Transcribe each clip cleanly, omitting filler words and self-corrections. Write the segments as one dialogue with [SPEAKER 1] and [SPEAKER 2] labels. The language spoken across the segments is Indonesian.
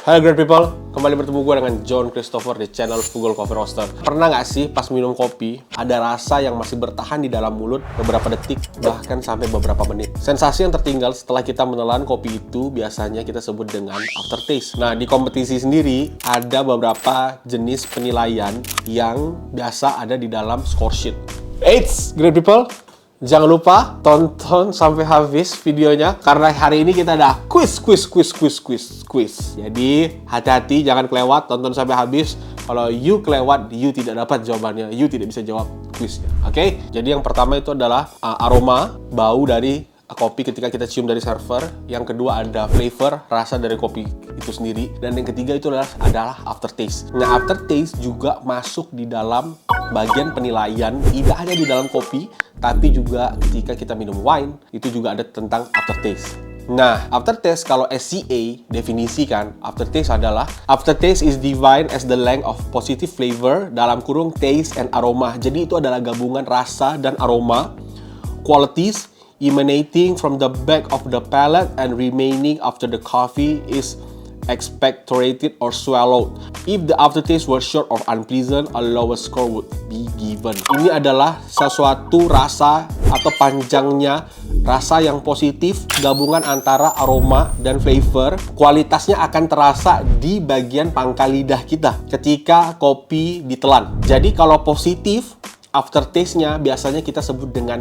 [SPEAKER 1] Halo great people, kembali bertemu gue dengan John Christopher di channel Frugal Coffee Roaster. Pernah nggak sih pas minum kopi, ada rasa yang masih bertahan di dalam mulut beberapa detik, bahkan sampai beberapa menit? Sensasi yang tertinggal setelah kita menelan kopi itu biasanya kita sebut dengan aftertaste. Nah, di kompetisi sendiri, ada beberapa jenis penilaian yang biasa ada di dalam score sheet. Eits, great people! Jangan lupa tonton sampai habis videonya karena hari ini kita ada quiz. Jadi hati-hati jangan kelewat, tonton sampai habis. Kalau you kelewat, you tidak dapat jawabannya, you tidak bisa jawab quiznya. Oke? Jadi yang pertama itu adalah aroma, bau dari kopi ketika kita cium dari server. Yang kedua ada flavor, rasa dari kopi itu sendiri. Dan yang ketiga itu adalah aftertaste. Nah, aftertaste juga masuk di dalam bagian penilaian, tidak hanya di dalam kopi, tapi juga ketika kita minum wine, itu juga ada tentang aftertaste. Nah, aftertaste kalau SCA definisikan, aftertaste adalah aftertaste is defined as the length of positive flavor dalam kurung taste and aroma. Jadi itu adalah gabungan rasa dan aroma, qualities emanating from the back of the palate and remaining after the coffee is expectorated or swallowed. If the aftertaste was short or unpleasant, a lower score would be given. Ini adalah sesuatu rasa atau panjangnya rasa yang positif, gabungan antara aroma dan flavor. Kualitasnya akan terasa di bagian pangkal lidah kita ketika kopi ditelan. Jadi kalau positif, aftertaste-nya biasanya kita sebut dengan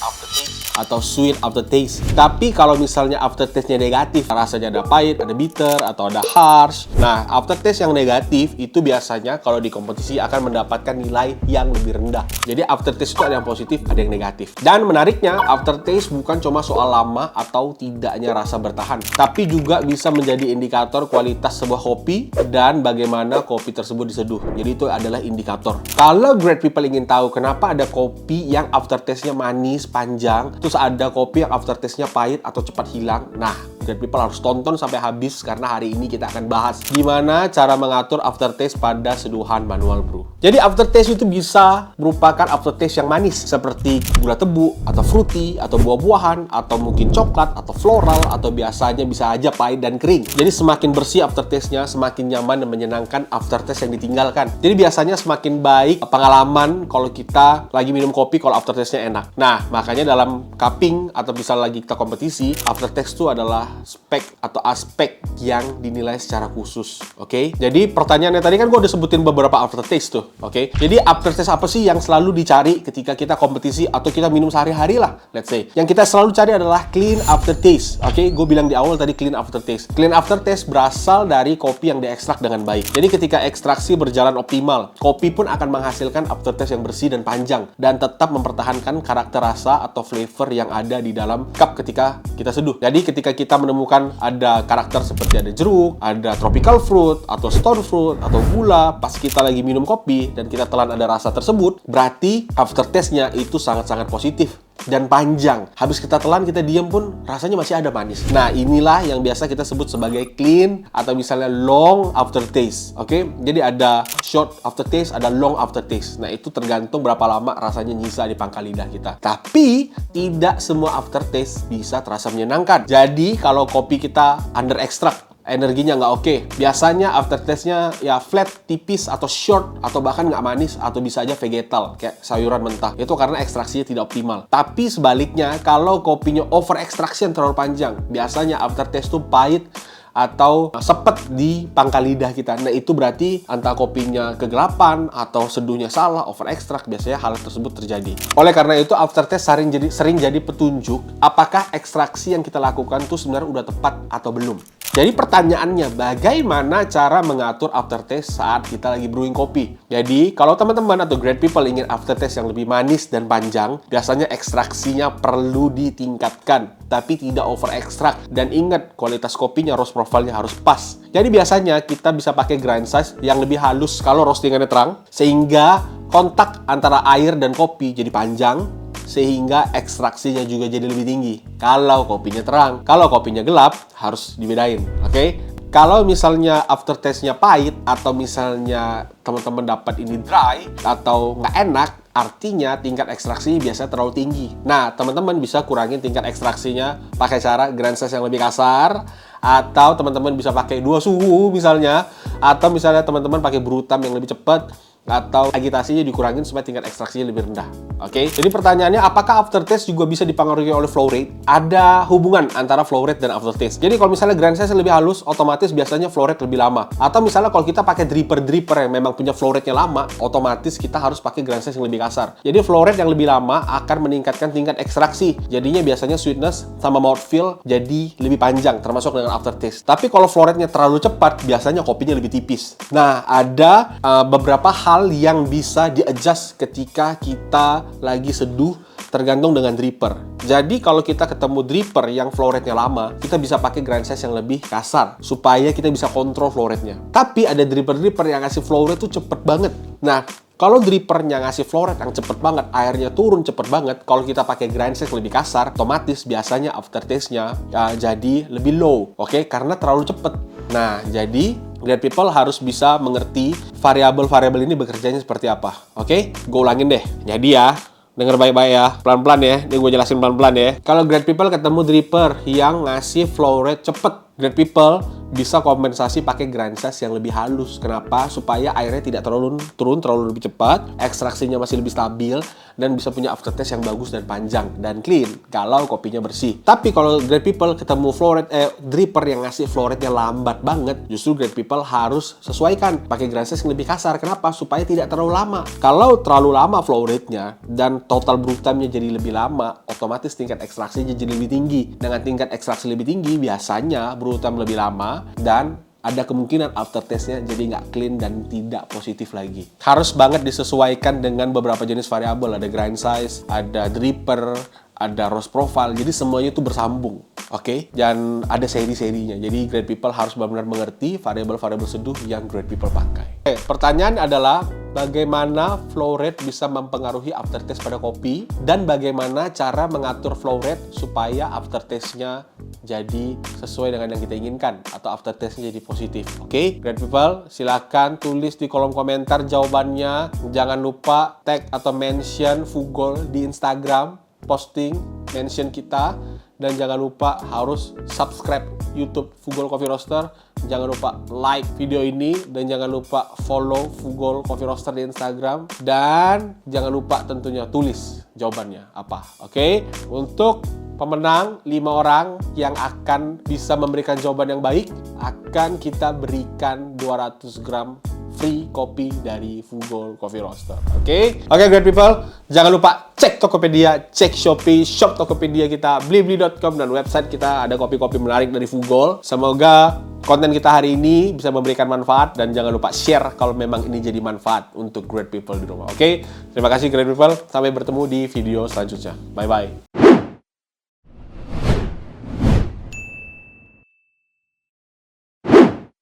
[SPEAKER 1] aftertaste atau sweet aftertaste. Tapi kalau misalnya aftertaste-nya negatif, rasanya ada pahit, ada bitter, atau ada harsh. Nah, aftertaste yang negatif itu biasanya kalau di kompetisi akan mendapatkan nilai yang lebih rendah. Jadi aftertaste itu ada yang positif, ada yang negatif. Dan menariknya, aftertaste bukan cuma soal lama atau tidaknya rasa bertahan, tapi juga bisa menjadi indikator kualitas sebuah kopi dan bagaimana kopi tersebut diseduh. Jadi itu adalah indikator. Kalau great people ingin tahu kenapa ada kopi yang aftertaste-nya manis, panjang, terus ada kopi yang aftertaste-nya pahit atau cepat hilang. Nah, great people harus tonton sampai habis karena hari ini kita akan bahas gimana cara mengatur aftertaste pada seduhan manual brew. Jadi aftertaste itu bisa merupakan aftertaste yang manis seperti gula tebu atau fruity atau buah-buahan atau mungkin coklat atau floral atau biasanya bisa aja pahit dan kering. Jadi semakin bersih aftertaste-nya, semakin nyaman dan menyenangkan aftertaste yang ditinggalkan. Jadi biasanya semakin baik pengalaman kalau kita lagi minum kopi kalau aftertaste-nya enak. Nah, makanya dalam cupping atau bisa lagi kita kompetisi, aftertaste itu adalah spek atau aspek yang dinilai secara khusus. Oke? Jadi pertanyaannya tadi kan gue udah sebutin beberapa aftertaste tuh. Oke? Jadi aftertaste apa sih yang selalu dicari ketika kita kompetisi atau kita minum sehari-hari lah, let's say. Yang kita selalu cari adalah clean aftertaste. Oke? Gue bilang di awal tadi clean aftertaste. Clean aftertaste berasal dari kopi yang diekstrak dengan baik. Jadi ketika ekstraksi berjalan optimal, kopi pun akan menghasilkan aftertaste yang bersih dan panjang dan tetap mempertahankan karakter rasa atau flavor yang ada di dalam cup ketika kita seduh. Jadi ketika kita menemukan ada karakter seperti ada jeruk, ada tropical fruit, atau stone fruit, atau gula, pas kita lagi minum kopi dan kita telan ada rasa tersebut, berarti aftertaste-nya itu sangat-sangat positif dan panjang. Habis kita telan, kita diam pun rasanya masih ada manis. Nah, inilah yang biasa kita sebut sebagai clean atau misalnya long aftertaste. Oke? Jadi ada short aftertaste, ada long aftertaste. Nah, itu tergantung berapa lama rasanya nyisa di pangkal lidah kita. Tapi tidak semua aftertaste bisa terasa menyenangkan. Jadi kalau kopi kita under extract, energinya nggak oke. Biasanya aftertaste-nya ya flat, tipis, atau short, atau bahkan nggak manis, atau bisa aja vegetal, kayak sayuran mentah. Itu karena ekstraksinya tidak optimal. Tapi sebaliknya, kalau kopinya over extraction terlalu panjang, biasanya aftertaste tuh pahit atau sepet di pangkal lidah kita. Nah, itu berarti antara kopinya kegelapan atau seduhnya salah, over extract, biasanya hal tersebut terjadi. Oleh karena itu, aftertaste sering jadi petunjuk apakah ekstraksi yang kita lakukan tuh sebenarnya udah tepat atau belum. Jadi pertanyaannya, bagaimana cara mengatur aftertaste saat kita lagi brewing kopi? Jadi, kalau teman-teman atau great people ingin aftertaste yang lebih manis dan panjang, biasanya ekstraksinya perlu ditingkatkan, tapi tidak over extract. Dan ingat, kualitas kopinya, roast profile-nya harus pas. Jadi biasanya kita bisa pakai grind size yang lebih halus kalau roastingannya terang, sehingga kontak antara air dan kopi jadi panjang, sehingga ekstraksinya juga jadi lebih tinggi. Kalau kopinya terang, kalau kopinya gelap, harus dibedain. Oke? Kalau misalnya aftertaste-nya pahit atau misalnya teman-teman dapat ini dry atau nggak enak, artinya tingkat ekstraksi biasanya terlalu tinggi. Nah, teman-teman bisa kurangin tingkat ekstraksinya pakai cara grind size yang lebih kasar, atau teman-teman bisa pakai 2 suhu misalnya, atau misalnya teman-teman pakai brutam yang lebih cepat, atau agitasinya dikurangin supaya tingkat ekstraksinya lebih rendah. Oke, jadi pertanyaannya, apakah aftertaste juga bisa dipengaruhi oleh flow rate? Ada hubungan antara flow rate dan aftertaste. Jadi kalau misalnya grind size lebih halus, otomatis biasanya flow rate lebih lama. Atau misalnya kalau kita pakai dripper yang memang punya flow rate-nya lama, otomatis kita harus pakai grind size yang lebih kasar. Jadi flow rate yang lebih lama akan meningkatkan tingkat ekstraksi. Jadinya biasanya sweetness sama mouthfeel jadi lebih panjang, termasuk dengan aftertaste. Tapi kalau flow rate-nya terlalu cepat, biasanya kopinya lebih tipis. Nah, ada beberapa hal yang bisa di-adjust ketika kita lagi seduh tergantung dengan dripper. Jadi kalau kita ketemu dripper yang flow rate-nya lama, kita bisa pakai grind size yang lebih kasar supaya kita bisa kontrol flow rate-nya. Tapi ada dripper yang ngasih flow rate tuh cepet banget. Nah, kalau drippernya ngasih flow rate yang cepet banget, airnya turun cepet banget, kalau kita pakai grind size lebih kasar, otomatis biasanya aftertaste-nya jadi lebih low, oke? Karena terlalu cepet. Nah, jadi great people harus bisa mengerti variabel-variabel ini bekerjanya seperti apa, oke? Gue ulangin deh. Jadi ya, denger baik-baik ya, pelan-pelan ya. Ini gue jelasin pelan-pelan ya. Kalau great people ketemu dripper yang ngasih flow rate cepet, great people bisa kompensasi pakai grind size yang lebih halus. Kenapa? Supaya airnya tidak terlalu turun terlalu lebih cepat, ekstraksinya masih lebih stabil, dan bisa punya aftertaste yang bagus dan panjang dan clean kalau kopinya bersih. Tapi kalau great people ketemu flow rate dripper yang ngasih flow rate-nya lambat banget, justru great people harus sesuaikan pakai grind size yang lebih kasar. Kenapa? Supaya tidak terlalu lama. Kalau terlalu lama flow rate-nya dan total brew time-nya jadi lebih lama, otomatis tingkat ekstraksinya jadi lebih tinggi. Dengan tingkat ekstraksi lebih tinggi, biasanya brew time lebih lama dan ada kemungkinan aftertaste-nya jadi nggak clean dan tidak positif lagi. Harus banget disesuaikan dengan beberapa jenis variabel. Ada grind size, ada dripper, ada roast profile. Jadi semuanya itu bersambung. Oke? Dan ada seri-serinya. Jadi great people harus benar-benar mengerti variabel-variabel seduh yang great people pakai. Oke, pertanyaan adalah bagaimana flow rate bisa mempengaruhi aftertaste pada kopi, dan bagaimana cara mengatur flow rate supaya aftertaste-nya jadi sesuai dengan yang kita inginkan atau aftertaste-nya jadi positif. Oke, great people, silakan tulis di kolom komentar jawabannya. Jangan lupa tag atau mention Fugol di Instagram, posting, mention kita, dan jangan lupa harus subscribe YouTube Fugol Coffee Roaster. Jangan lupa like video ini, dan jangan lupa follow Fugol Coffee Roaster di Instagram, dan jangan lupa tentunya tulis jawabannya apa. Oke? Untuk pemenang 5 orang yang akan bisa memberikan jawaban yang baik, akan kita berikan 200 gram free kopi dari Fugol Coffee Roaster. Oke, great people. Jangan lupa cek Tokopedia, cek Shopee, shop Tokopedia kita, blibli.com, dan website kita ada kopi-kopi menarik dari Fugol. Semoga konten kita hari ini bisa memberikan manfaat, dan jangan lupa share kalau memang ini jadi manfaat untuk great people di rumah. Oke, terima kasih great people. Sampai bertemu di video selanjutnya. Bye-bye.